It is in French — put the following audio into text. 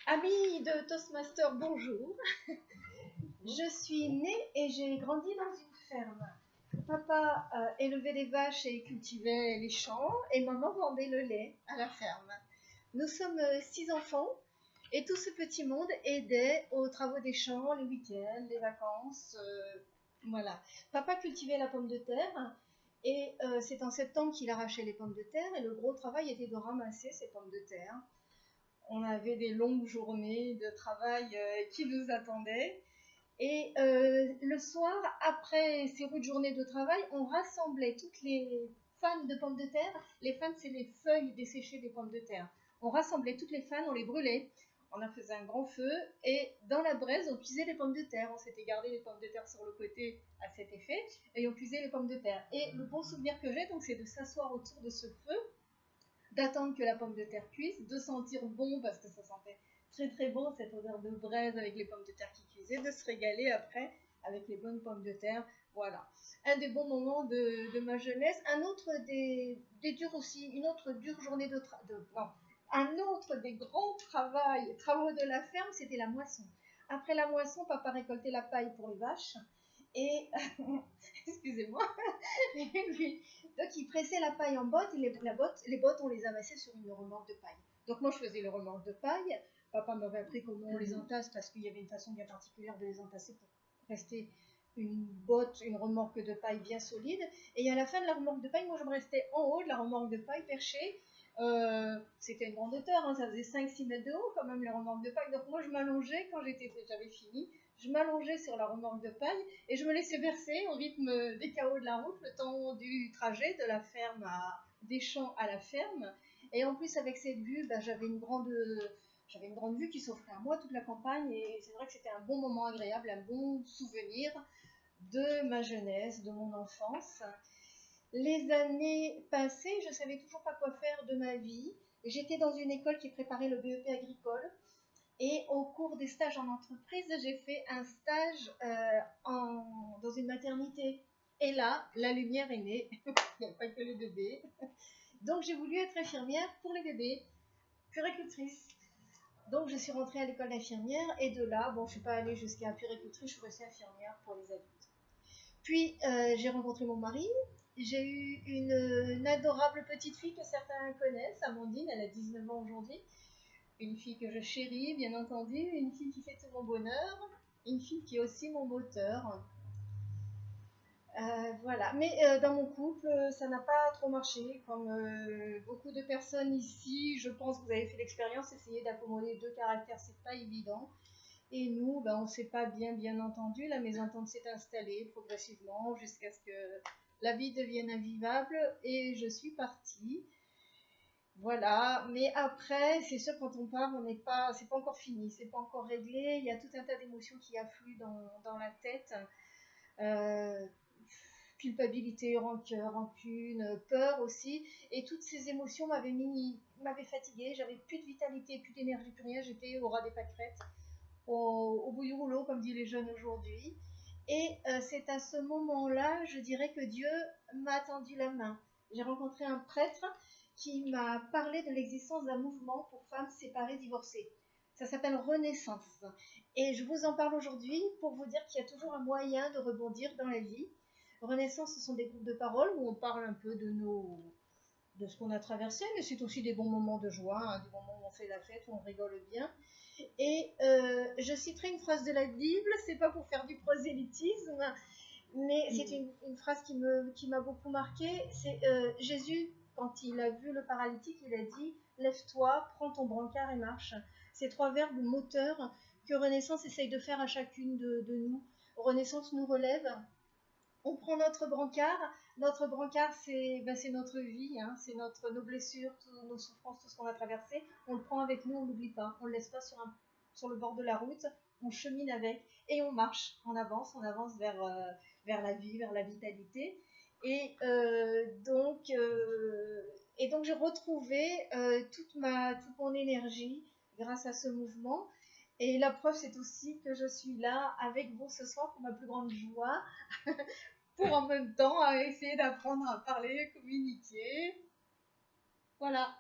Amis de Toastmaster, bonjour. Je suis née et j'ai grandi dans une ferme. Papa élevait des vaches et cultivait les champs et maman vendait le lait à la ferme. Nous sommes 6 enfants et tout ce petit monde aidait aux travaux des champs, les week-ends, les vacances. Voilà. Papa cultivait la pomme de terre et c'est en septembre qu'il arrachait les pommes de terre et le gros travail était de ramasser ces pommes de terre. On avait des longues journées de travail qui nous attendaient. Et le soir, après ces rudes journées de travail, on rassemblait toutes les fans de pommes de terre. Les fans, c'est les feuilles desséchées des pommes de terre. On rassemblait toutes les fans, on les brûlait. On en faisait un grand feu et dans la braise, on cuisait les pommes de terre. On s'était gardé les pommes de terre sur le côté à cet effet et on cuisait les pommes de terre. Et le bon souvenir que j'ai, donc, c'est de s'asseoir autour de ce feu, d'attendre que la pomme de terre cuise, de sentir bon parce que ça sentait très très bon cette odeur de braise avec les pommes de terre qui cuisaient, de se régaler après avec les bonnes pommes de terre. Voilà, un des bons moments de ma jeunesse. Un autre des durs aussi, une autre dure journée un autre des grands travaux de la ferme, c'était la moisson. Après la moisson, papa récoltait la paille pour les vaches et excusez-moi. Donc il pressait la paille en bottes et les bottes on les amassait sur une remorque de paille. Donc moi je faisais les remorques de paille. Papa m'avait appris comment on les entasse parce qu'il y avait une façon bien particulière de les entasser pour rester une botte, une remorque de paille bien solide. Et à la fin de la remorque de paille, moi je me restais en haut de la remorque de paille perchée. C'était une grande hauteur, hein, ça faisait 5-6 mètres de haut quand même les remorques de paille. Donc moi je m'allongeais quand j'avais fini. Je m'allongeais sur la remorque de paille et je me laissais bercer au rythme des chaos de la route, le temps du trajet de la ferme des champs à la ferme. Et en plus, avec cette vue, j'avais une grande vue qui s'offrait à moi, toute la campagne. Et c'est vrai que c'était un bon moment agréable, un bon souvenir de ma jeunesse, de mon enfance. Les années passées, je ne savais toujours pas quoi faire de ma vie. J'étais dans une école qui préparait le BEP agricole. Et au cours des stages en entreprise, j'ai fait un stage dans une maternité. Et là, la lumière est née. Il n'y a pas que les bébés. Donc j'ai voulu être infirmière pour les bébés, puéricultrice. Donc je suis rentrée à l'école d'infirmière et de là, bon, je ne suis pas allée jusqu'à puéricultrice, je suis restée infirmière pour les adultes. Puis j'ai rencontré mon mari. J'ai eu une adorable petite fille que certains connaissent, Amandine, elle a 19 ans aujourd'hui. Une fille que je chéris, bien entendu, une fille qui fait tout mon bonheur, une fille qui est aussi mon moteur. Voilà. Mais dans mon couple, ça n'a pas trop marché. Comme beaucoup de personnes ici, je pense que vous avez fait l'expérience, essayer d'accommoder deux caractères, c'est pas évident. Et nous, on ne s'est pas bien entendu. La mésentente s'est installée progressivement jusqu'à ce que la vie devienne invivable et je suis partie. Voilà, mais après, c'est sûr, quand on part, c'est pas encore fini, c'est pas encore réglé. Il y a tout un tas d'émotions qui affluent dans la tête. Euh, Culpabilité, rancœur, rancune, peur aussi. Et toutes ces émotions m'avaient fatiguée. J'avais plus de vitalité, plus d'énergie, plus rien. J'étais au ras des pâquerettes, au bout du rouleau, comme disent les jeunes aujourd'hui. Et c'est à ce moment-là, je dirais que Dieu m'a tendu la main. J'ai rencontré un prêtre qui m'a parlé de l'existence d'un mouvement pour femmes séparées, divorcées. Ça s'appelle Renaissance. Et je vous en parle aujourd'hui pour vous dire qu'il y a toujours un moyen de rebondir dans la vie. Renaissance, ce sont des groupes de parole où on parle un peu de ce qu'on a traversé, mais c'est aussi des bons moments de joie, hein, des moments où on fait la fête, où on rigole bien. Et je citerai une phrase de la Bible, c'est pas pour faire du prosélytisme, mais c'est une phrase qui m'a beaucoup marquée. C'est Jésus, quand il a vu le paralytique, il a dit « Lève-toi, prends ton brancard et marche ». Ces trois verbes moteurs que Renaissance essaye de faire à chacune de nous. Renaissance nous relève, on prend notre brancard. Notre brancard, c'est notre vie, hein, c'est nos blessures, nos souffrances, tout ce qu'on a traversé. On le prend avec nous, on ne l'oublie pas. On ne le laisse pas sur le bord de la route. On chemine avec et on marche. On avance vers la vie, vers la vitalité. Et donc j'ai retrouvé toute mon énergie grâce à ce mouvement. Et la preuve, c'est aussi que je suis là avec vous ce soir pour ma plus grande joie. Pour en même temps essayer d'apprendre à parler, communiquer. Voilà.